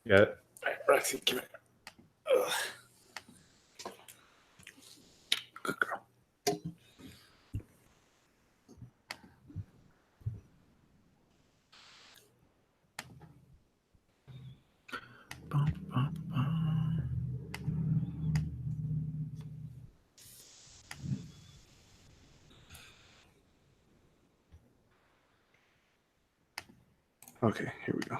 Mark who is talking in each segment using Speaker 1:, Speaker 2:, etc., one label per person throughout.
Speaker 1: Got it. All right, Roxy, come here. Ugh. Good girl. Bum, bum, bum.
Speaker 2: Okay, here we go.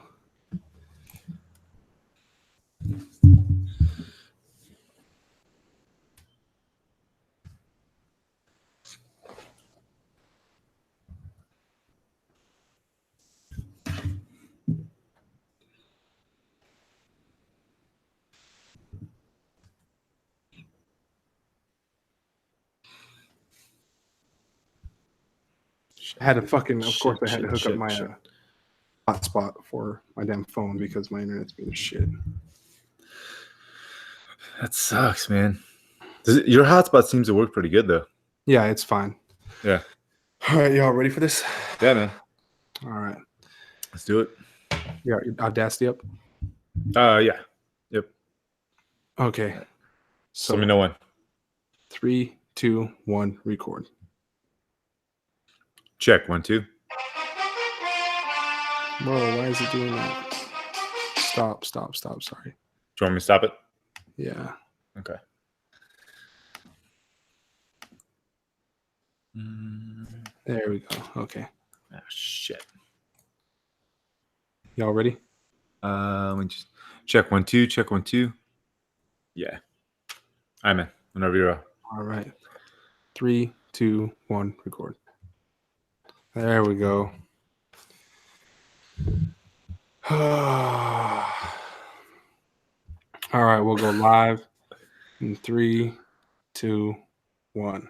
Speaker 2: I had to fucking, of course, I had to hook up my hotspot for my damn phone because my internet's being shit.
Speaker 1: That sucks, man. Your hotspot seems to work pretty good, though.
Speaker 2: Yeah, it's fine.
Speaker 1: Yeah.
Speaker 2: All right, y'all ready for this?
Speaker 1: Yeah, man.
Speaker 2: All right.
Speaker 1: Let's do it.
Speaker 2: You got your Audacity up?
Speaker 1: Yeah. Yep.
Speaker 2: Okay.
Speaker 1: So let me know when.
Speaker 2: 3, 2, 1, record.
Speaker 1: Check 1, 2.
Speaker 2: Bro, why is it doing that? Stop. Sorry.
Speaker 1: Do you want me to stop it?
Speaker 2: Yeah.
Speaker 1: Okay.
Speaker 2: There we go. Okay.
Speaker 1: Oh, shit.
Speaker 2: Y'all ready?
Speaker 1: Let me just check 1, 2. Check 1, 2. Yeah. All right, man. Whenever you're up.
Speaker 2: All right. 3, 2, 1, record. There we go. All right, we'll go live in 3, 2, 1.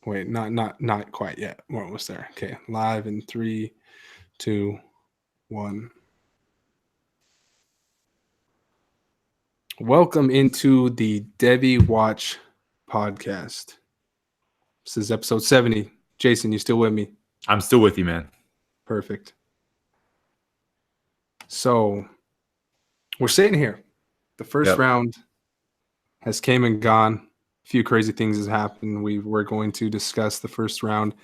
Speaker 2: Wait, not quite yet. We're almost there. Okay, live in 3, 2, 1. Welcome into the Devy Watch podcast. This is episode 70. Jason, you still with me?
Speaker 1: I'm still with you, man.
Speaker 2: Perfect. So we're sitting here. The first round has came and gone. A few crazy things has happened. We're going to discuss the first round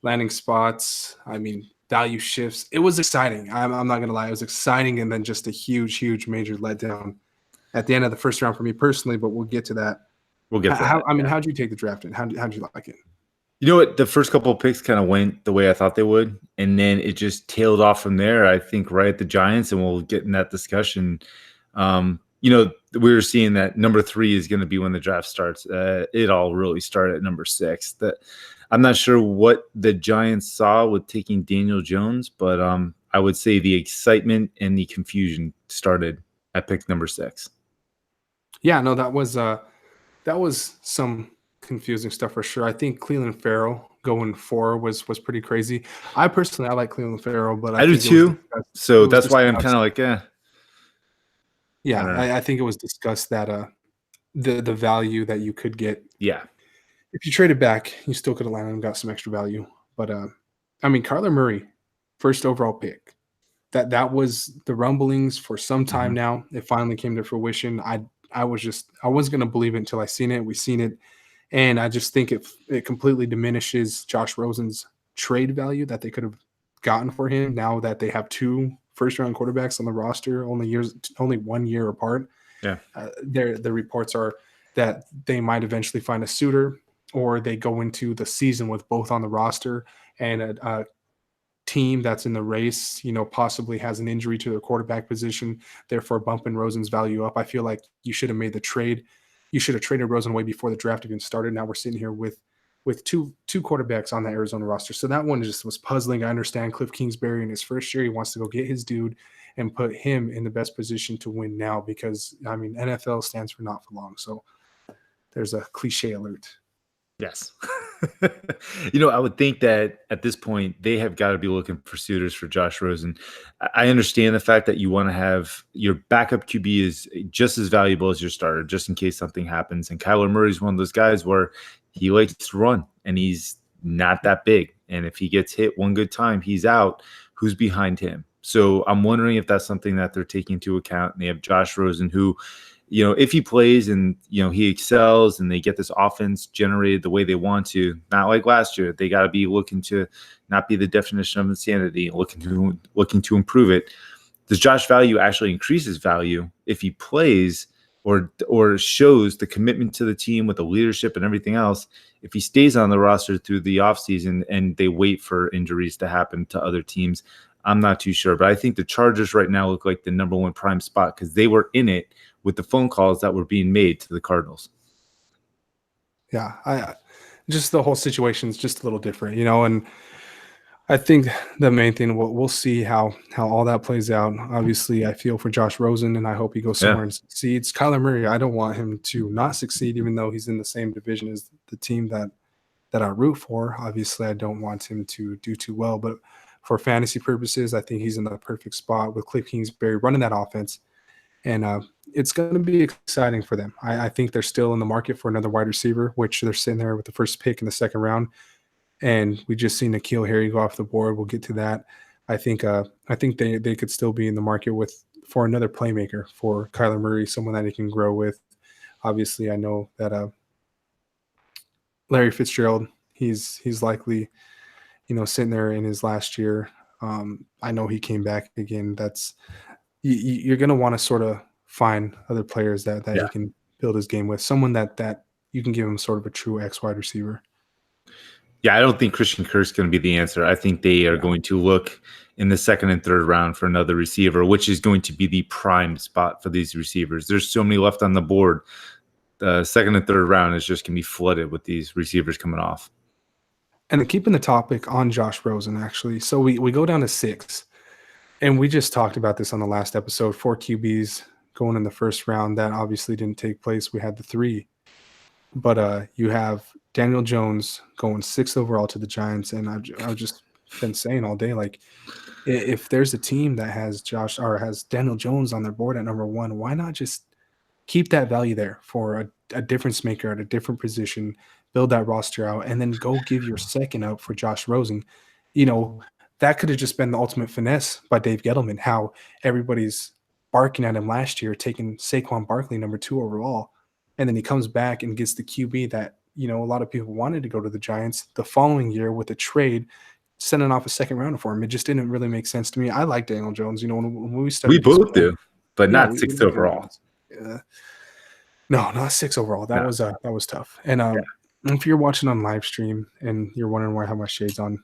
Speaker 2: landing spots. I mean, value shifts. It was exciting. I'm not going to lie. It was exciting, and then just a huge major letdown at the end of the first round for me personally, but we'll get to that.
Speaker 1: We'll get to that.
Speaker 2: I mean, how'd you take the draft in? How'd you like it?
Speaker 1: You know what? The first couple of picks kind of went the way I thought they would, and then it just tailed off from there. I think right at the Giants, and we'll get in that discussion. We were seeing that number 3 is going to be when the draft starts. It all really started at number 6. I'm not sure what the Giants saw with taking Daniel Jones, but I would say the excitement and the confusion started at pick number 6.
Speaker 2: Yeah, no, that was some confusing stuff for sure. I think Cleveland Farrell going 4 was pretty crazy. I like Cleveland Farrell, but
Speaker 1: I do too. So that's why I'm kind of like,
Speaker 2: Yeah, I think it was discussed that the value that you could get.
Speaker 1: Yeah.
Speaker 2: If you traded back, you still could have landed and got some extra value. But I mean, Kyler Murray, first overall pick. That was the rumblings for some time now. It finally came to fruition. I wasn't gonna believe it until I seen it. We seen it, and I just think it completely diminishes Josh Rosen's trade value that they could have gotten for him. Now that they have 2 first-round quarterbacks on the roster, only 1 year apart.
Speaker 1: Yeah,
Speaker 2: the reports are that they might eventually find a suitor, or they go into the season with both on the roster, and a team that's in the race, possibly has an injury to their quarterback position, therefore bumping Rosen's value up. I feel like you should have made the trade. You should have traded Rosen away before the draft even started. Now we're sitting here with two quarterbacks on the Arizona roster. So that one just was puzzling. I understand Cliff Kingsbury in his first year, he wants to go get his dude and put him in the best position to win now because, I mean, NFL stands for not for long. So there's a cliche alert.
Speaker 1: Yes. I would think that at this point, they have got to be looking for suitors for Josh Rosen. I understand the fact that you want to have your backup QB is just as valuable as your starter, just in case something happens. And Kyler Murray is one of those guys where he likes to run, and he's not that big. And if he gets hit one good time, he's out. Who's behind him? So I'm wondering if that's something that they're taking into account. And they have Josh Rosen, who, if he plays and, he excels and they get this offense generated the way they want to, not like last year, they got to be looking to not be the definition of insanity, looking to improve it. Does Josh value actually increase his value if he plays or shows the commitment to the team with the leadership and everything else, if he stays on the roster through the offseason and they wait for injuries to happen to other teams? I'm not too sure, but I think the Chargers right now look like the number one prime spot because they were in it with the phone calls that were being made to the Cardinals.
Speaker 2: Yeah, I just the whole situation is just a little different, and I think the main thing we'll see how all that plays out. Obviously, I feel for Josh Rosen, and I hope he goes
Speaker 1: Yeah.
Speaker 2: somewhere and succeeds. Kyler Murray, I don't want him to not succeed, even though he's in the same division as the team that I root for. Obviously, I don't want him to do too well, but for fantasy purposes, I think he's in the perfect spot with Cliff Kingsbury running that offense, and it's going to be exciting for them. I think they're still in the market for another wide receiver, which they're sitting there with the first pick in the second round. And we just seen N'Keal Harry go off the board. We'll get to that. I think they could still be in the market for another playmaker for Kyler Murray, someone that he can grow with. Obviously, I know that Larry Fitzgerald, he's likely, sitting there in his last year. I know he came back again. You're going to want to sort of find other players that he can build his game with, someone that you can give him sort of a true X wide receiver.
Speaker 1: Yeah, I don't think Christian Kirk's going to be the answer. I think they are going to look in the second and third round for another receiver, which is going to be the prime spot for these receivers. There's so many left on the board. The second and third round is just going to be flooded with these receivers coming off.
Speaker 2: And keeping the topic on Josh Rosen, actually. So we go down to 6, and we just talked about this on the last episode. 4 QBs going in the first round. That obviously didn't take place. We had the 3. But you have Daniel Jones going 6th overall to the Giants, and I've just been saying all day, like, if there's a team that has has Daniel Jones on their board at number 1, why not just keep that value there for a difference maker at a different position, build that roster out, and then go give your second up for Josh Rosen? That could have just been the ultimate finesse by Dave Gettleman, how everybody's barking at him last year, taking Saquon Barkley number 2 overall. And then he comes back and gets the QB that, a lot of people wanted to go to the Giants the following year with a trade, sending off a second rounder for him. It just didn't really make sense to me. I like Daniel Jones. When we started,
Speaker 1: we both do, but not 6th
Speaker 2: we
Speaker 1: overall.
Speaker 2: No, not 6 overall. That was tough. And if you're watching on live stream and you're wondering why I have my shades on,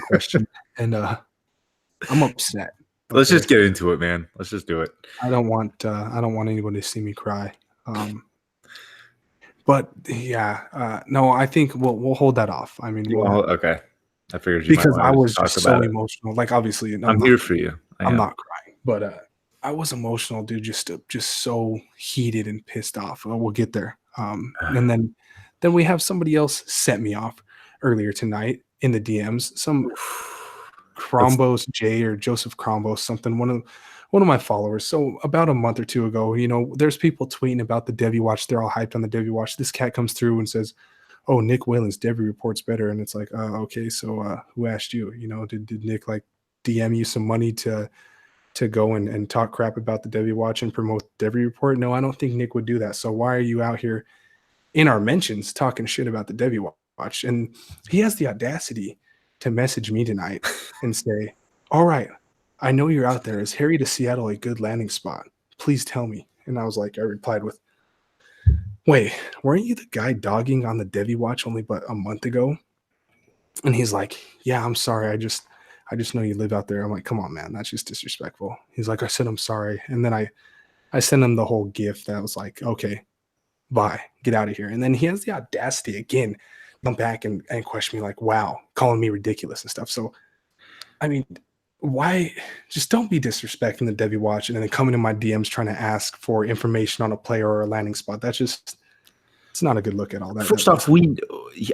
Speaker 2: question. And I'm upset.
Speaker 1: Let's just get into it, man. Let's just do it.
Speaker 2: I don't want anyone to see me cry. But yeah, no, I think we'll hold that off. I mean,
Speaker 1: okay. I figured you
Speaker 2: because
Speaker 1: might
Speaker 2: I
Speaker 1: want
Speaker 2: was
Speaker 1: to talk
Speaker 2: just
Speaker 1: about
Speaker 2: so
Speaker 1: it.
Speaker 2: emotional. Like, obviously,
Speaker 1: I'm here for you.
Speaker 2: I'm not crying, but I was emotional, dude. Just so heated and pissed off. We'll get there. And then we have somebody else set me off earlier tonight in the DMs. Some Crombos J or Joseph Crombos, something, one of my followers. So about a month or 2 ago, there's people tweeting about the Devy watch. They're all hyped on the Devy watch. This cat comes through and says, "Oh, Nick Whalen's Devy report's better." And it's like, okay, so who asked you? Did Nick like DM you some money to go and talk crap about the Devy watch and promote the Devy report? No, I don't think Nick would do that. So why are you out here in our mentions talking shit about the Devy watch? And he has the audacity to message me tonight and say, "All right, I know you're out there. Is Harry to Seattle a good landing spot? Please tell me." And I replied with, "Wait, weren't you the guy dogging on the Devy watch only but a month ago?" And he's like, "Yeah, I'm sorry. I just know you live out there." I'm like, "Come on, man. That's just disrespectful." He's like, "I said I'm sorry." And then I sent him the whole GIF that was like, "Okay, bye. Get out of here." And then he has the audacity again, come back and question me like, "Wow," calling me ridiculous and stuff. So, I mean, why just don't be disrespecting the Devy watch and then coming in my DMs trying to ask for information on a player or a landing spot? It's not a good look at all that.
Speaker 1: First off,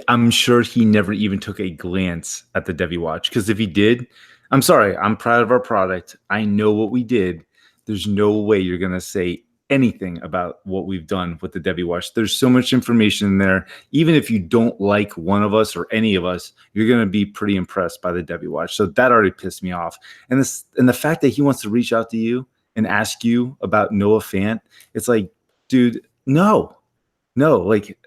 Speaker 1: I'm sure he never even took a glance at the Devy watch, because if he did, I'm sorry, I'm proud of our product. I know what we did. There's no way you're going to say anything about what we've done with the Devy Watch. There's so much information in there. Even if you don't like one of us or any of us, you're going to be pretty impressed by the Devy Watch. So that already pissed me off. And the fact that he wants to reach out to you and ask you about Noah Fant, it's like, dude, no, like,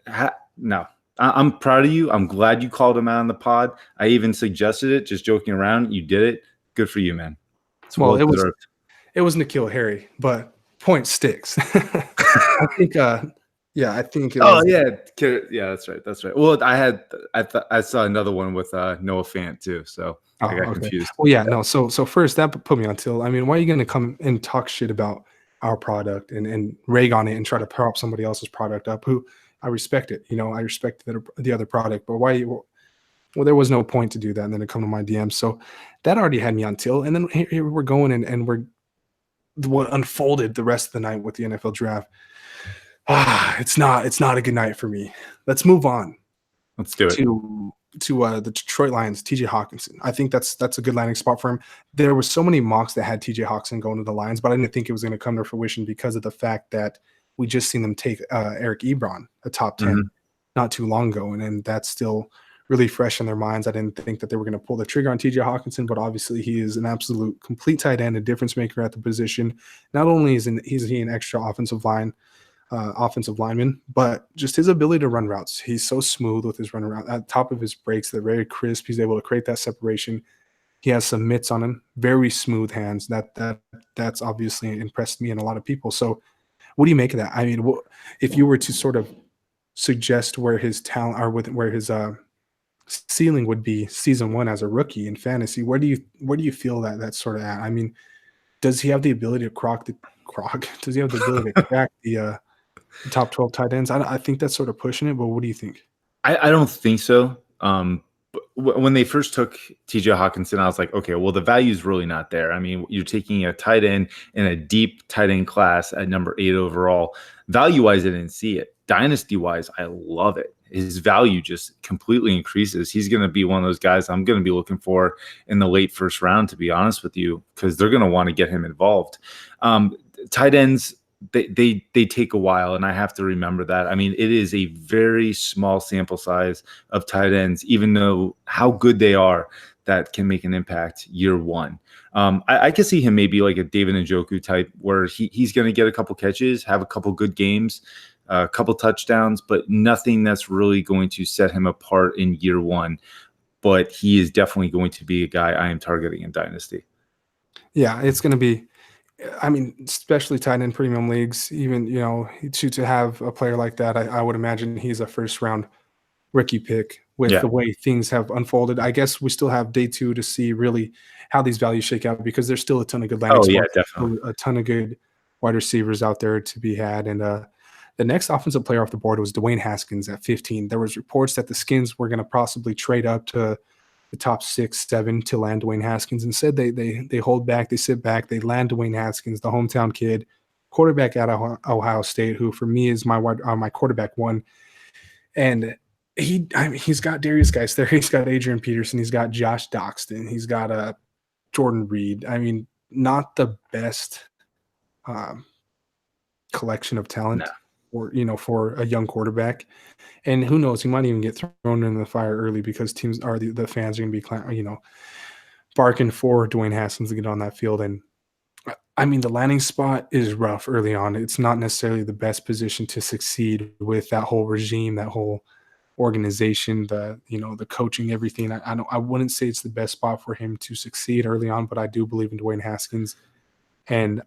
Speaker 1: no. I'm proud of you. I'm glad you called him out on the pod. I even suggested it, just joking around. You did it. Good for you, man. It's
Speaker 2: Well,
Speaker 1: well deserved.
Speaker 2: It was N'Keal Harry, but point sticks. I think, I think it was.
Speaker 1: Oh yeah, that's right. Well, I saw another one with Noah Fant too, so I got
Speaker 2: Okay.
Speaker 1: confused.
Speaker 2: Well, yeah, no. So first, that put me on till. I mean, why are you going to come and talk shit about our product and rag on it and try to prop somebody else's product up? Who I respect it. I respect the other product, but why? Well, there was no point to do that, and then to come to my DM. So that already had me on till, and then here we're going and we're what unfolded the rest of the night with the NFL draft. It's not a good night for me. Let's move on.
Speaker 1: Let's do it.
Speaker 2: To the Detroit Lions, TJ Hawkinson. I think that's a good landing spot for him. There were so many mocks that had TJ Hawkinson going to the Lions, but I didn't think it was going to come to fruition because of the fact that we just seen them take Eric Ebron, a top 10, not too long ago, and that's still really fresh in their minds. I didn't think that they were going to pull the trigger on TJ Hawkinson, but obviously he is an absolute complete tight end, a difference maker at the position. Not only is he an extra offensive lineman, but just his ability to run routes. He's so smooth with his run around. At the top of his breaks, they're very crisp. He's able to create that separation. He has some mitts on him, very smooth hands. That's obviously impressed me and a lot of people. So what do you make of that? I mean, if you were to sort of suggest where his talent or where his ceiling would be season one as a rookie in fantasy, where do you feel that's sort of at? I mean, does he have the ability to does he have the ability to crack the top 12 tight ends? I think that's sort of pushing it, but what do you think?
Speaker 1: I don't think so. When they first took TJ Hawkinson, I was like, okay, well, the value is really not there. I mean, you're taking a tight end in a deep tight end class at number 8 overall. Value-wise, I didn't see it. Dynasty-wise, I love it. His value just completely increases. He's going to be one of those guys I'm going to be looking for in the late first round, to be honest with you, because they're going to want to get him involved. Tight ends, they take a while, and I have to remember that. I mean, it is a very small sample size of tight ends, even though how good they are, that can make an impact year one. I can see him maybe like a David Njoku type, where he's going to get a couple catches, have a couple good games, a couple touchdowns, but nothing that's really going to set him apart in year one. But he is definitely going to be a guy I am targeting in Dynasty.
Speaker 2: Yeah, it's going to be, I mean, especially tight end premium leagues, even, to have a player like that, I would imagine he's a first round rookie pick with the way things have unfolded. I guess we still have day 2 to see really how these values shake out, because there's still a ton of good landing spots.
Speaker 1: Yeah, definitely.
Speaker 2: A ton of good wide receivers out there to be had. And the next offensive player off the board was Dwayne Haskins at 15. There was reports that the Skins were going to possibly trade up to the top 6, 7 to land Dwayne Haskins. Instead, they hold back, they sit back, they land Dwayne Haskins, the hometown kid, quarterback out of Ohio State, who for me is my quarterback one. And he's got Darius Geis there, he's got Adrian Peterson, he's got Josh Doxson, he's got Jordan Reed. I mean, not the best collection of talent.
Speaker 1: No.
Speaker 2: For a young quarterback. And who knows, he might even get thrown in the fire early because teams are the fans are going to be, barking for Dwayne Haskins to get on that field. And I mean, the landing spot is rough early on. It's not necessarily the best position to succeed with that whole regime, that whole organization, the coaching, everything. I wouldn't say it's the best spot for him to succeed early on, but I do believe in Dwayne Haskins. And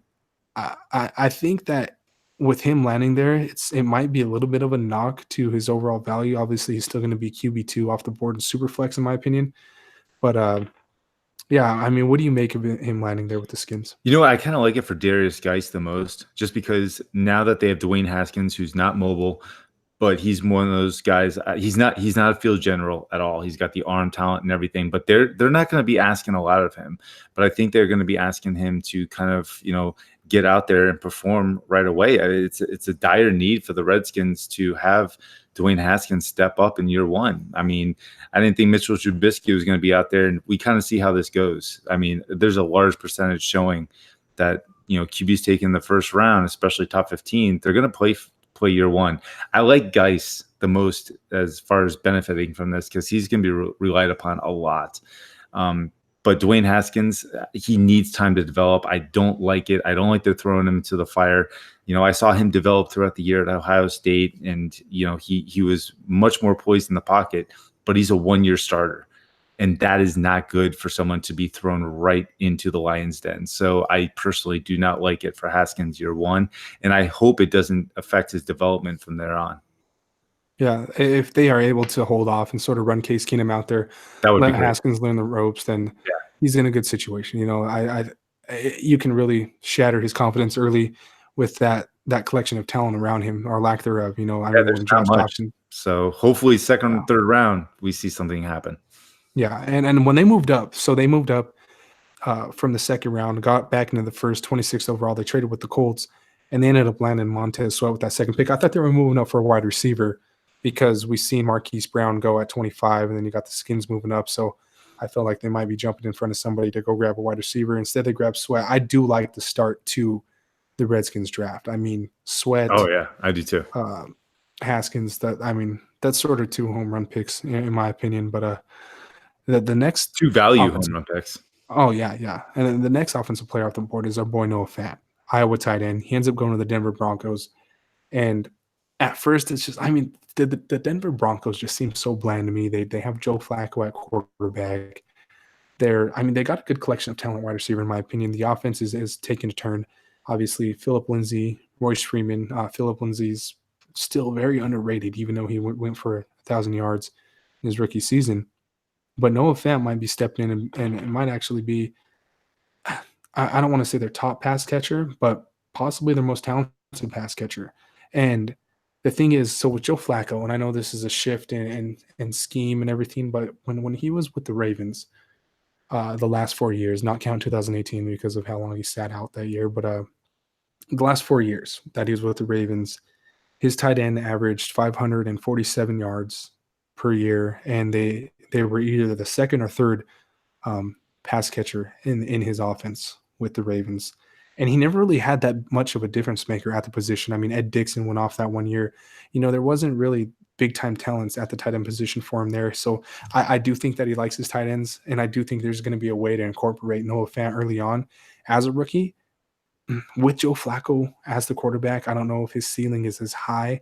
Speaker 2: I think that with him landing there, it might be a little bit of a knock to his overall value. Obviously, he's still going to be QB2 off the board in Superflex, in my opinion. But I mean, what do you make of him landing there with the Skins?
Speaker 1: I kind of like it for Darius Geis the most, just because now that they have Dwayne Haskins, who's not mobile, but he's one of those guys. He's not a field general at all. He's got the arm talent and everything, but they're not going to be asking a lot of him. But I think they're going to be asking him to kind of get out there and perform right away. It's a dire need for the Redskins to have Dwayne Haskins step up in year one. I mean, I didn't think Mitchell Trubisky was going to be out there, and we kind of see how this goes. I mean, there's a large percentage showing that QBs taken in the first round, especially top 15, they're going to play year one. I like Geis the most as far as benefiting from this because he's going to be relied upon a lot. But Dwayne Haskins, he needs time to develop. I don't like it. I don't like they're throwing him into the fire. I saw him develop throughout the year at Ohio State, and he was much more poised in the pocket, but he's a one-year starter. And that is not good for someone to be thrown right into the lion's den. So I personally do not like it for Haskins year one, and I hope it doesn't affect his development from there on.
Speaker 2: Yeah, if they are able to hold off and sort of run Case Keenum out there,
Speaker 1: That would be
Speaker 2: let
Speaker 1: great.
Speaker 2: Haskins learn the ropes, then
Speaker 1: Yeah.
Speaker 2: he's in a good situation. You can really shatter his confidence early with that collection of talent around him or lack thereof.
Speaker 1: There's
Speaker 2: When
Speaker 1: not
Speaker 2: Josh
Speaker 1: much.
Speaker 2: Doctson.
Speaker 1: So hopefully second
Speaker 2: Yeah.
Speaker 1: and third round, we see something happen.
Speaker 2: Yeah, and when they moved up, from the second round, got back into the first, 26th overall. They traded with the Colts, and they ended up landing Montez Sweat with that second pick. I thought they were moving up for a wide receiver because we seen Marquise Brown go at 25, and then you got the Skins moving up. So I felt like they might be jumping in front of somebody to go grab a wide receiver. Instead, they grabbed Sweat. I do like the start to the Redskins draft. I mean, Sweat.
Speaker 1: Oh yeah, I do too.
Speaker 2: Haskins. That's sort of two home run picks in my opinion. But the next
Speaker 1: two value home run picks.
Speaker 2: Oh, yeah. And then the next offensive player off the board is our boy Noah Fant, Iowa tight end. He ends up going to the Denver Broncos. And at first, it's just, the Denver Broncos just seem so bland to me. They have Joe Flacco at quarterback. They got a good collection of talent wide receiver, in my opinion. The offense is taking a turn. Obviously, Philip Lindsay, Royce Freeman. Philip Lindsay's still very underrated, even though he went for 1,000 yards in his rookie season. But Noah Fant might be stepping in and it might actually be, I don't want to say their top pass catcher, but possibly their most talented pass catcher. And the thing is, so with Joe Flacco, and I know this is a shift in scheme and everything, but when he was with the Ravens, the last 4 years, not count 2018 because of how long he sat out that year, but the last 4 years that he was with the Ravens, his tight end averaged 547 yards per year, and they were either the second or third pass catcher in his offense with the Ravens. And he never really had that much of a difference maker at the position. Ed Dixon went off that 1 year. There wasn't really big-time talents at the tight end position for him there. So I do think that he likes his tight ends, and I do think there's going to be a way to incorporate Noah Fant early on as a rookie. With Joe Flacco as the quarterback, I don't know if his ceiling is as high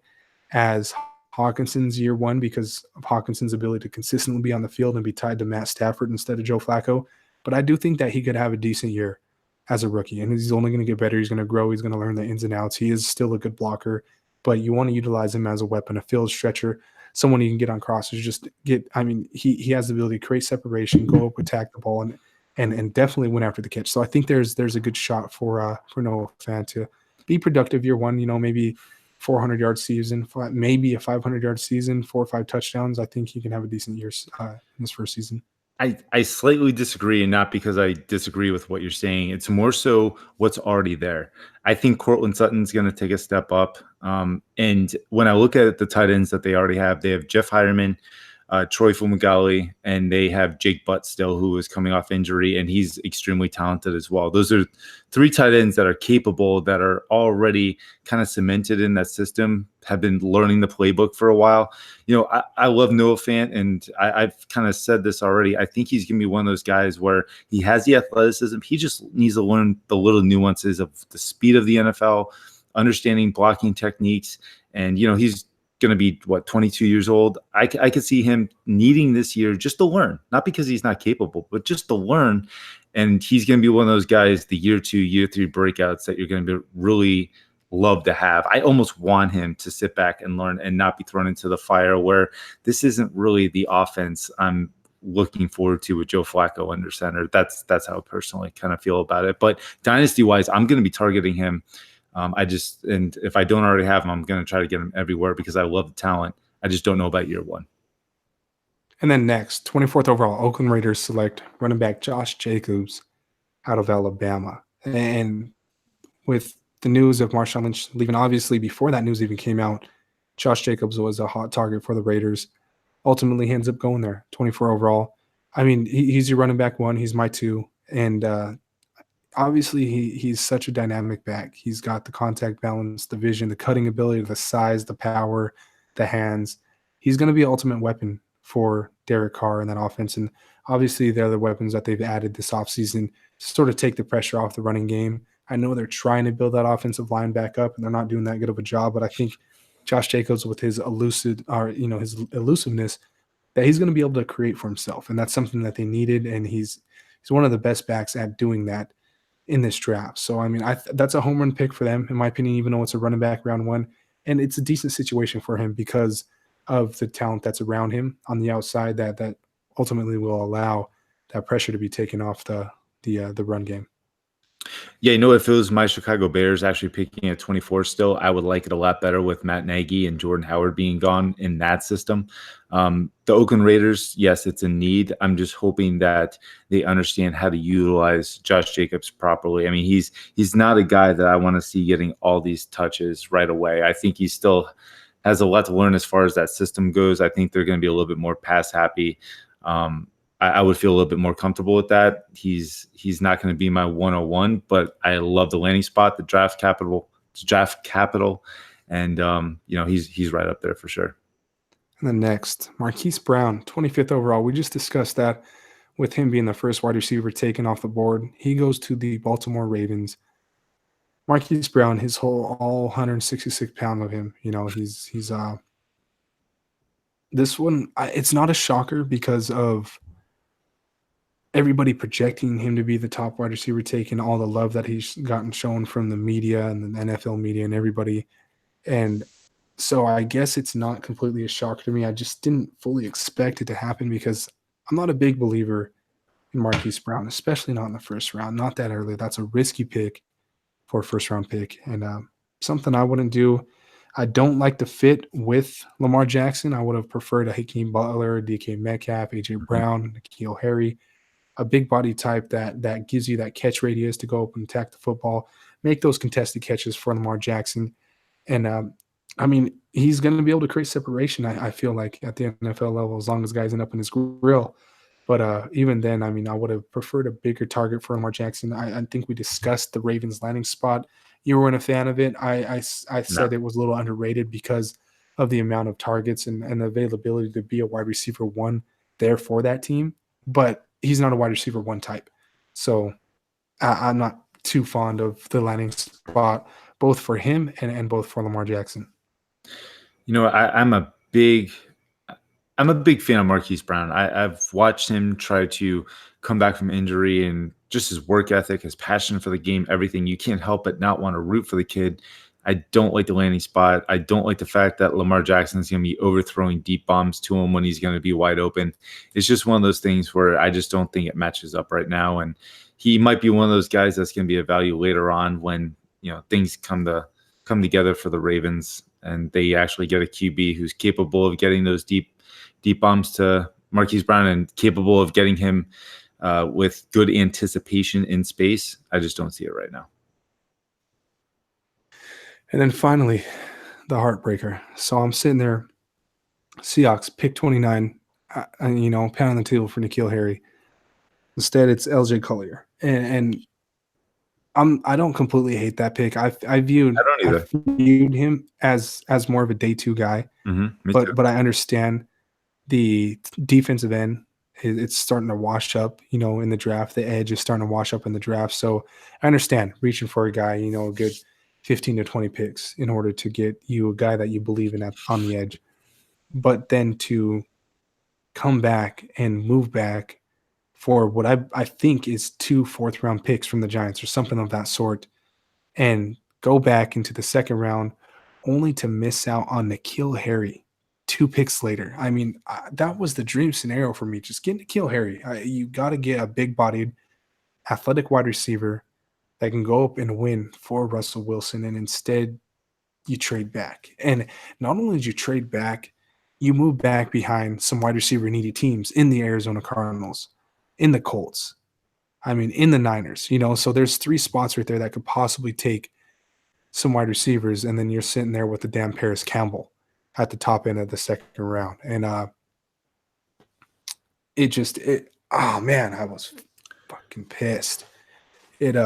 Speaker 2: as Hawkinson's year one because of Hawkinson's ability to consistently be on the field and be tied to Matt Stafford instead of Joe Flacco. But I do think that he could have a decent year as a rookie, and he's only going to get better. He's going to grow. He's going to learn the ins and outs. He is still a good blocker, but you want to utilize him as a weapon, a field stretcher, someone you can get on crosses. He has the ability to create separation, go up, attack the ball, and definitely went after the catch. So I think there's a good shot for Noah Fant to be productive year one. Maybe 400-yard season, maybe a 500-yard season, 4 or 5 touchdowns. I think he can have a decent year in his first season.
Speaker 1: I slightly disagree, and not because I disagree with what you're saying. It's more so what's already there. I think Cortland Sutton's going to take a step up. And when I look at the tight ends that they already have, they have Jeff Hireman, Troy Fumagalli, and they have Jake Butt still, who is coming off injury, and he's extremely talented as well. Those are 3 tight ends that are capable, that are already kind of cemented in that system, have been learning the playbook for a while. I love Noah Fant, and I've kind of said this already. I think he's going to be one of those guys where he has the athleticism. He just needs to learn the little nuances of the speed of the NFL, understanding blocking techniques, and he's going to be 22 years old. I could see him needing this year just to learn, not because he's not capable, but just to learn. And he's going to be one of those guys, the year 2, year 3 breakouts that you're going to be really love to have. I almost want him to sit back and learn and not be thrown into the fire, where this isn't really the offense I'm looking forward to with Joe Flacco under center. That's how I personally kind of feel about it. But dynasty wise, I'm going to be targeting him. And if I don't already have him, I'm going to try to get him everywhere because I love the talent. I just don't know about year one.
Speaker 2: And then next, 24th overall, Oakland Raiders select running back Josh Jacobs out of Alabama. And with the news of Marshawn Lynch leaving, obviously before that news even came out, Josh Jacobs was a hot target for the Raiders. Ultimately, he ends up going there, 24 overall. He's your running back 1. He's my 2. And obviously he's such a dynamic back. He's got the contact balance, the vision, the cutting ability, the size, the power, the hands. He's going to be an ultimate weapon for Derek Carr in that offense. And obviously, they're the weapons that they've added this offseason to sort of take the pressure off the running game. I know they're trying to build that offensive line back up, and they're not doing that good of a job. But I think Josh Jacobs, with his his elusiveness, that he's going to be able to create for himself, and that's something that they needed. And he's one of the best backs at doing that in this draft. So I mean, that's a home run pick for them, in my opinion. Even though it's a running back round one, and it's a decent situation for him because of the talent that's around him on the outside that ultimately will allow that pressure to be taken off the run game.
Speaker 1: Yeah, if it was my Chicago Bears actually picking at 24 still, I would like it a lot better with Matt Nagy and Jordan Howard being gone in that system. The Oakland Raiders, yes, it's a need. I'm just hoping that they understand how to utilize Josh Jacobs properly. I mean, he's not a guy that I want to see getting all these touches right away. I think he still has a lot to learn as far as that system goes. I think they're going to be a little bit more pass happy. I would feel a little bit more comfortable with that. He's not going to be my 101, but I love the landing spot, the draft capital, and he's right up there for sure.
Speaker 2: And then next, Marquise Brown, 25th overall. We just discussed that with him being the first wide receiver taken off the board. He goes to the Baltimore Ravens. Marquise Brown, his whole all 166 pounds of him, he's this one. It's not a shocker because of everybody projecting him to be the top wide receiver, taking all the love that he's gotten shown from the media and the NFL media and everybody. And so I guess it's not completely a shock to me. I just didn't fully expect it to happen because I'm not a big believer in Marquise Brown, especially not in the first round, not that early. That's a risky pick for a first round pick, and something I wouldn't do. I don't like the fit with Lamar Jackson. I would have preferred a Hakeem Butler, DK Metcalf, AJ Brown, N'Keal Harry, a big body type that gives you that catch radius to go up and attack the football, make those contested catches for Lamar Jackson. And I mean, he's going to be able to create separation, I feel like, at the NFL level, as long as guys end up in his grill. But even then, I mean, I would have preferred a bigger target for Lamar Jackson. I think we discussed the Ravens landing spot. You weren't a fan of it. I said
Speaker 1: No.
Speaker 2: it was a little underrated because of the amount of targets and the availability to be a wide receiver one there for that team. But he's not a wide receiver one type. So I'm not too fond of the landing spot, both for him and both for Lamar Jackson.
Speaker 1: I'm a big fan of Marquise Brown. I've watched him try to come back from injury, and just his work ethic, his passion for the game, everything. You can't help but not want to root for the kid. I don't like the landing spot. I don't like the fact that Lamar Jackson is going to be overthrowing deep bombs to him when he's going to be wide open. It's just one of those things where I just don't think it matches up right now. And he might be one of those guys that's going to be a value later on when things come together for the Ravens and they actually get a QB who's capable of getting those deep bombs to Marquise Brown and capable of getting him with good anticipation in space. I just don't see it right now.
Speaker 2: And then finally, the heartbreaker. So I'm sitting there, Seahawks pick 29, pound on the table for N'Keal Harry. Instead, it's LJ Collier, and I don't completely hate that pick. I viewed him as more of a day two guy, but I understand the defensive end. It's starting to wash up, in the draft. The edge is starting to wash up in the draft. So I understand reaching for a guy, a good 15 to 20 picks in order to get you a guy that you believe in on the edge. But then to come back and move back for what I think is 2 fourth-round picks from the Giants or something of that sort, and go back into the second round only to miss out on N'Keal Harry 2 picks later. I mean, that was the dream scenario for me. Just get N'Keal Harry. You got to get a big-bodied, athletic wide receiver that can go up and win for Russell Wilson, and instead you trade back. And not only did you trade back, you move back behind some wide receiver needy teams in the Arizona Cardinals, in the Colts, in the Niners, so there's 3 spots right there that could possibly take some wide receivers, and then you're sitting there with the damn Paris Campbell at the top end of the second round. And oh man, I was fucking pissed. it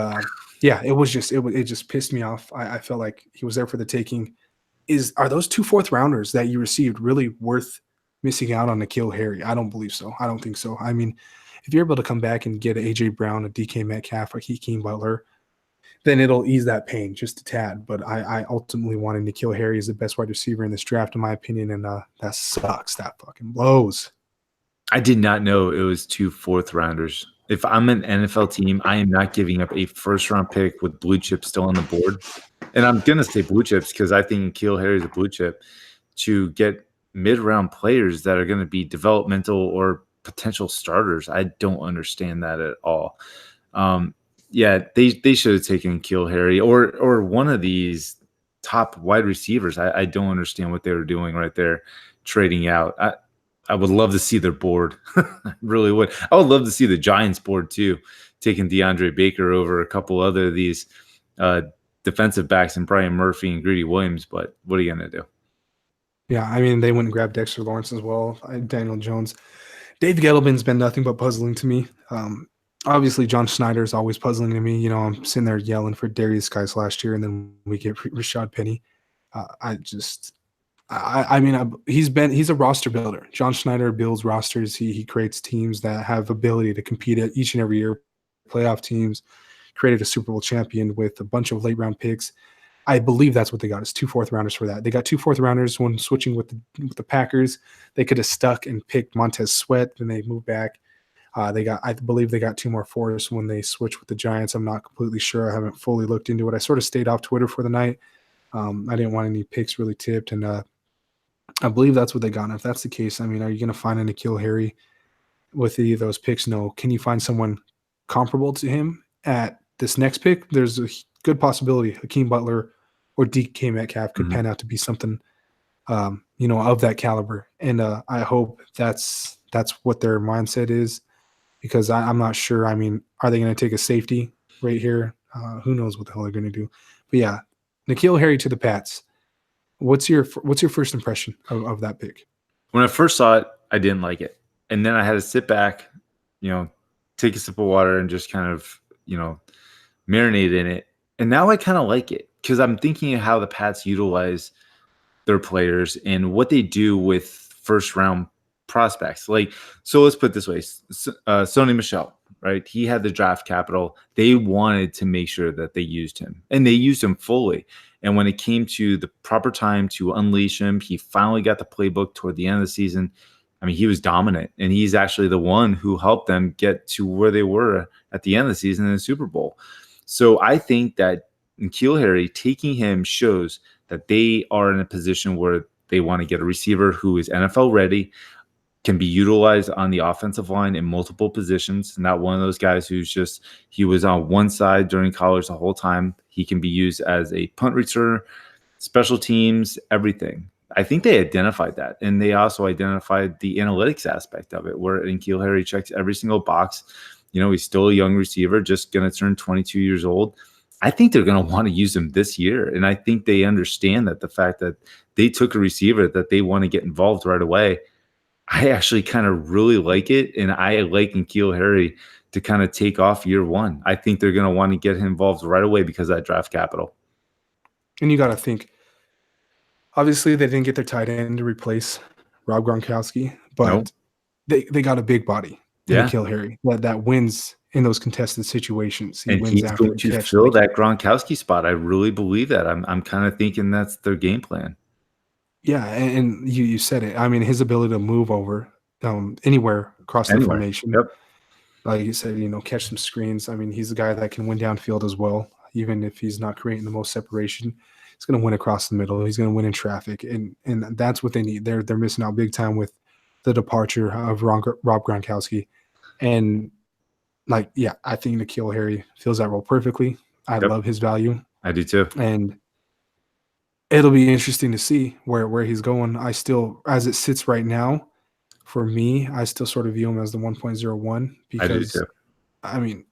Speaker 2: yeah, it was just it just pissed me off. I felt like he was there for the taking. Are those 2 fourth rounders that you received really worth missing out on N'Keal Harry? I don't believe so. I don't think so. I mean, if you're able to come back and get AJ Brown, a DK Metcalf, a Hakeem Butler, then it'll ease that pain just a tad. But I ultimately wanted N'Keal Harry as the best wide receiver in this draft, in my opinion, and that sucks. That fucking blows.
Speaker 1: I did not know it was 2 fourth rounders. If I'm an NFL team, I am not giving up a first round pick with blue chips still on the board. And I'm gonna say blue chips because I think N'Keal Harry is a blue chip to get mid round players that are going to be developmental or potential starters. I don't understand that at all. Yeah, they should have taken N'Keal Harry or one of these top wide receivers. I don't understand what they were doing right there, trading out. I would love to see their board. I really would. I would love to see the Giants board too, taking DeAndre Baker over a couple other of these defensive backs and Brian Murphy and Greedy Williams. But what are you going to do?
Speaker 2: Yeah, I mean, they went and grabbed Dexter Lawrence as well, Daniel Jones. Dave Gettleman's been nothing but puzzling to me. Obviously, John Schneider is always puzzling to me. You know, I'm sitting there yelling for Darius Guys last year, and then we get Rashad Penny. He's a roster builder. John Schneider builds rosters. He creates teams that have ability to compete at each and every year, playoff teams. Created a Super Bowl champion with a bunch of late round picks. I believe that's what they got, is 2 fourth rounders for that. They got 2 fourth rounders when switching with the Packers. They could have stuck and picked Montez Sweat when they moved back. I believe they got 2 more fours when they switched with the Giants. I'm not completely sure. I haven't fully looked into it. I sort of stayed off Twitter for the night. I didn't want any picks really tipped, and I believe that's what they got. And if that's the case, I mean, are you going to find a N'Keal Harry with any of those picks? No. Can you find someone comparable to him at this next pick? There's a good possibility Hakeem Butler or DK Metcalf could pan out to be something, of that caliber. And I hope that's what their mindset is, because I'm not sure. I mean, are they going to take a safety right here? Who knows what the hell they're going to do? But yeah, N'Keal Harry to the Pats. What's your first impression of that pick?
Speaker 1: When I first saw it, I didn't like it. And then I had to sit back, take a sip of water and just kind of, marinate in it. And now I kind of like it because I'm thinking of how the Pats utilize their players and what they do with first round prospects. So let's put it this way. Sony Michel, right? He had the draft capital. They wanted to make sure that they used him, and they used him fully. And when it came to the proper time to unleash him, he finally got the playbook toward the end of the season. I mean, he was dominant, and he's actually the one who helped them get to where they were at the end of the season in the Super Bowl. So I think that N'Keal Harry, taking him shows that they are in a position where they want to get a receiver who is NFL ready, can be utilized on the offensive line in multiple positions. Not one of those guys he was on one side during college the whole time. He can be used as a punt returner, special teams, everything. I think they identified that. And they also identified the analytics aspect of it, where N'Keal Harry checks every single box. He's still a young receiver, just going to turn 22 years old. I think they're going to want to use him this year. And I think they understand that the fact that they took a receiver that they want to get involved right away. I actually kind of really like it. And I like N'Keal Harry to kind of take off year one. I think they're going to want to get him involved right away because of that draft capital.
Speaker 2: And you got to think, obviously they didn't get their tight end to replace Rob Gronkowski, but they got a big body. N'Keal Harry that wins in those contested situations.
Speaker 1: He wins after going to fill that Gronkowski spot. I really believe that. I'm kind of thinking that's their game plan.
Speaker 2: Yeah, and you said it. I mean, his ability to move over anywhere across the formation.
Speaker 1: Yep.
Speaker 2: Like you said, catch some screens. I mean, he's a guy that can win downfield as well, even if he's not creating the most separation. He's going to win across the middle. He's going to win in traffic, and that's what they need. They're missing out big time with the departure of Rob Gronkowski. And I think N'Keal Harry fills that role perfectly. I love his value.
Speaker 1: I do too.
Speaker 2: And it'll be interesting to see where he's going. I still, as it sits right now, for me, I still sort of view him as the 1.01 because,
Speaker 1: I do too.
Speaker 2: I mean,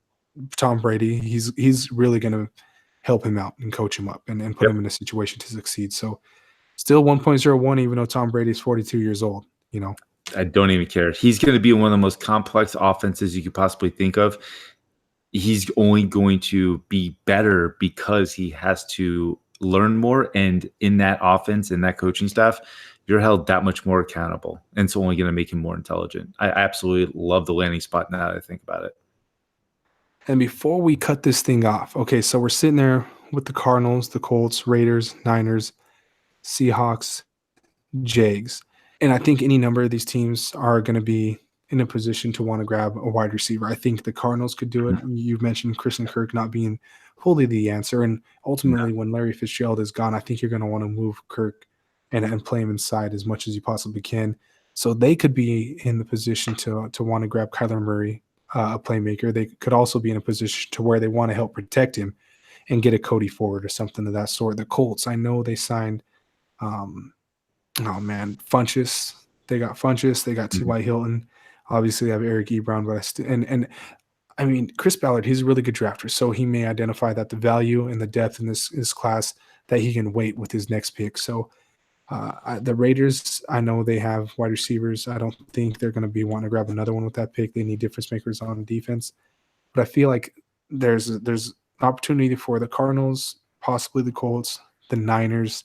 Speaker 2: Tom Brady, he's really going to help him out and coach him up and put him in a situation to succeed. So still 1.01, even though Tom Brady's 42 years old,
Speaker 1: I don't even care. He's going to be one of the most complex offenses you could possibly think of. he's only going to be better because he has to learn more. And in that offense and that coaching staff, you're held that much more accountable. And it's only going to make him more intelligent. I absolutely love the landing spot now that I think about it.
Speaker 2: And before we cut this thing off, okay, so we're sitting there with the Cardinals, the Colts, Raiders, Niners, Seahawks, Jags. And I think any number of these teams are going to be in a position to want to grab a wide receiver. I think the Cardinals could do it. You mentioned Christian Kirk not being wholly the answer. And
Speaker 1: Yeah.
Speaker 2: ultimately, when Larry Fitzgerald is gone, I think you're going to want to move Kirk and play him inside as much as you possibly can. So they could be in the position to want to grab Kyler Murray, a playmaker. They could also be in a position to where they want to help protect him and get a Cody Ford or something of that sort. The Colts, I know they signed um, oh man, Funchess. They got Funchess. They got
Speaker 1: Mhm.
Speaker 2: T.Y. Hilton. Obviously, they have Eric Ebron, but and I mean Chris Ballard. He's a really good drafter, so he may identify that the value and the depth in this class that he can wait with his next pick. So the Raiders, I know they have wide receivers. I don't think they're going to be wanting to grab another one with that pick. They need difference makers on defense, but I feel like there's opportunity for the Cardinals, possibly the Colts, the Niners,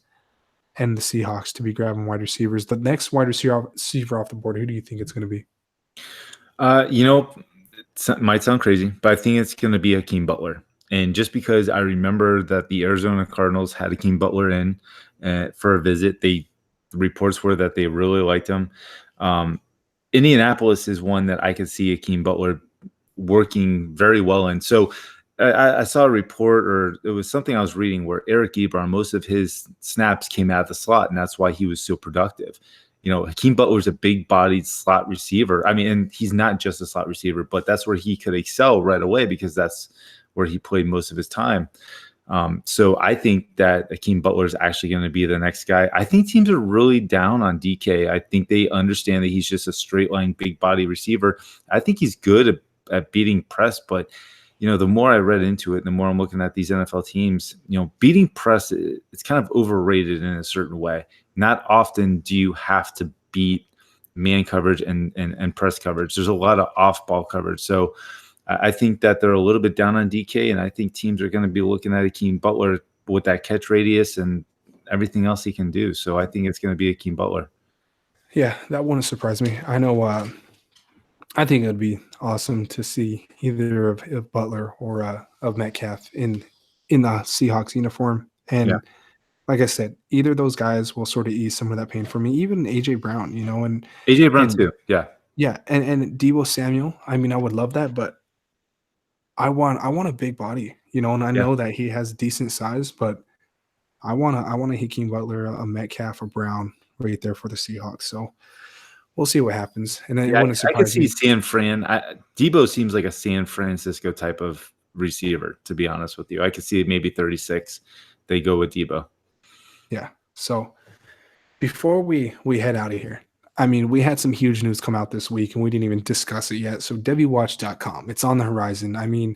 Speaker 2: and the Seahawks to be grabbing wide receivers. The next wide receiver off the board, who do you think it's going to be?
Speaker 1: You know, it might sound crazy, but I think it's going to be Hakeem Butler. And just because I remember that the Arizona Cardinals had Hakeem Butler in for a visit, the reports were that they really liked him. Um, Indianapolis is one that I could see Hakeem Butler working very well in. So I saw a report, or it was something I was reading, where Eric Ebron, most of his snaps came out of the slot, and that's why he was so productive. You know, Hakeem Butler's a big-bodied slot receiver. I mean, and he's not just a slot receiver, but that's where he could excel right away because that's where he played most of his time. So I think that Hakeem Butler is actually going to be the next guy. I think teams are really down on DK. I think they understand that he's just a straight line, big body receiver. I think he's good at beating press, but the more I read into it, the more I'm looking at these NFL teams, beating press, it's kind of overrated in a certain way. Not often do you have to beat man coverage and press coverage. There's a lot of off ball coverage. So I think that they're a little bit down on DK, and I think teams are going to be looking at Hakeem Butler with that catch radius and everything else he can do. So I think it's going to be Hakeem Butler.
Speaker 2: Yeah, that wouldn't surprise me. I know. I think it would be awesome to see either of Butler or of Metcalf in the Seahawks uniform.
Speaker 1: Yeah.
Speaker 2: And like I said, either of those guys will sort of ease some of that pain for me. Even AJ Brown,
Speaker 1: AJ Brown
Speaker 2: and
Speaker 1: too. Yeah.
Speaker 2: yeah, and Debo Samuel. I mean, I would love that, but I want a big body, and I
Speaker 1: Yeah.
Speaker 2: know that he has decent size, but I want a Hakeem Butler, a Metcalf, or Brown right there for the Seahawks. So we'll see what happens, and it
Speaker 1: Yeah.
Speaker 2: wouldn't
Speaker 1: I could
Speaker 2: surprise
Speaker 1: see
Speaker 2: me.
Speaker 1: San Fran. Debo seems like a San Francisco type of receiver, to be honest with you. I could see maybe 36. They go with Debo.
Speaker 2: Yeah. So before we head out of here, I mean, we had some huge news come out this week, and we didn't even discuss it yet. So DevyWatch.com, it's on the horizon. I mean,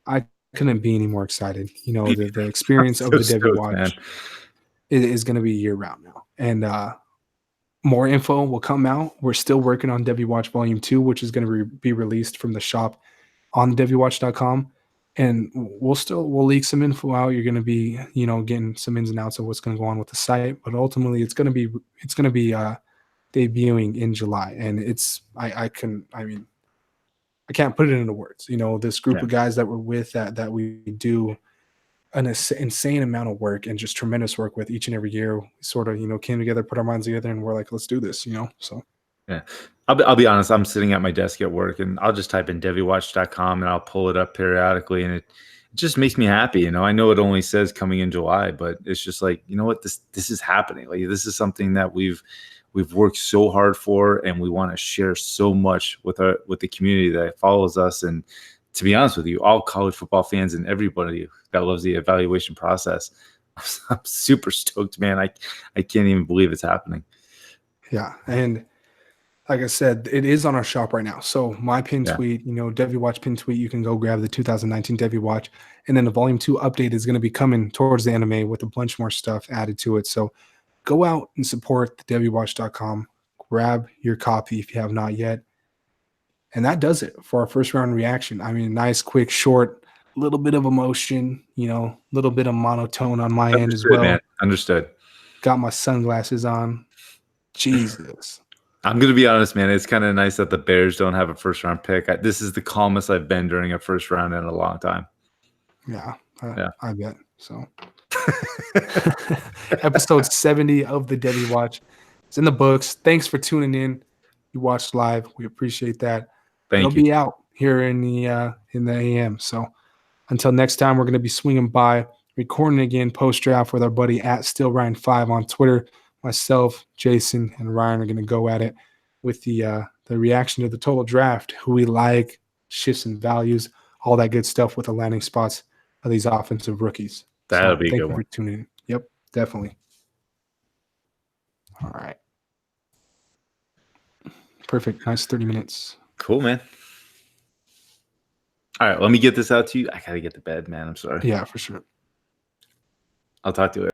Speaker 2: I couldn't be any more excited. The
Speaker 1: I'm
Speaker 2: experience of
Speaker 1: so
Speaker 2: the Devy
Speaker 1: stoked, man.
Speaker 2: Watch is going to be year round now, and more info will come out. We're still working on Devy Watch Volume 2, which is going to be released from the shop on DevyWatch.com. And we'll leak some info out. You're going to be, getting some ins and outs of what's going to go on with the site. But ultimately, it's going to be debuting in July. And I can't put it into words. This group
Speaker 1: Yeah.
Speaker 2: of guys that we're with that we do an insane amount of work and just tremendous work with each and every year. We sort of, came together, put our minds together, and we're like, let's do this, So
Speaker 1: Yeah. I'll be honest. I'm sitting at my desk at work, and I'll just type in devywatch.com and I'll pull it up periodically, and it just makes me happy. I know it only says coming in July, but it's just like, you know what, this is happening. Like, this is something that we've worked so hard for, and we want to share so much with the community that follows us. And to be honest with you, all college football fans and everybody that loves the evaluation process, I'm super stoked, man. I can't even believe it's happening.
Speaker 2: yeah. And like I said, it is on our shop right now. So my pin
Speaker 1: Yeah.
Speaker 2: tweet, Devy Watch pin tweet, you can go grab the 2019 Devy Watch. And then the Volume 2 update is going to be coming towards the anime with a bunch more stuff added to it. So go out and support the DevyWatch.com. Grab your copy if you have not yet. And that does it for our first round reaction. I mean, nice, quick, short, little bit of emotion, little bit of monotone on my end as
Speaker 1: Understood, man.
Speaker 2: well.
Speaker 1: Understood.
Speaker 2: Got my sunglasses on. Jesus.
Speaker 1: I'm gonna be honest, man. It's kind of nice that the Bears don't have a first round pick. This is the calmest I've been during a first round in a long time.
Speaker 2: Yeah,
Speaker 1: Yeah.
Speaker 2: I bet. So, episode 70 of the Devy Watch. It's in the books. Thanks for tuning in. You watched live. We appreciate that. It'll
Speaker 1: Thank you.
Speaker 2: be out here in the AM. So until next time, we're going to be swinging by, recording again post draft with our buddy at StillRyan5 on Twitter. Myself, Jason, and Ryan are going to go at it with the reaction to the total draft, who we like, shifts and values, all that good stuff with the landing spots of these offensive rookies.
Speaker 1: That'll be a
Speaker 2: thank
Speaker 1: good
Speaker 2: you
Speaker 1: one.
Speaker 2: for tuning in. Yep, definitely. All right. Perfect. Nice 30 minutes.
Speaker 1: Cool, man. All right, let me get this out to you. I gotta get to bed, man. I'm sorry.
Speaker 2: Yeah, for sure.
Speaker 1: I'll talk to you later.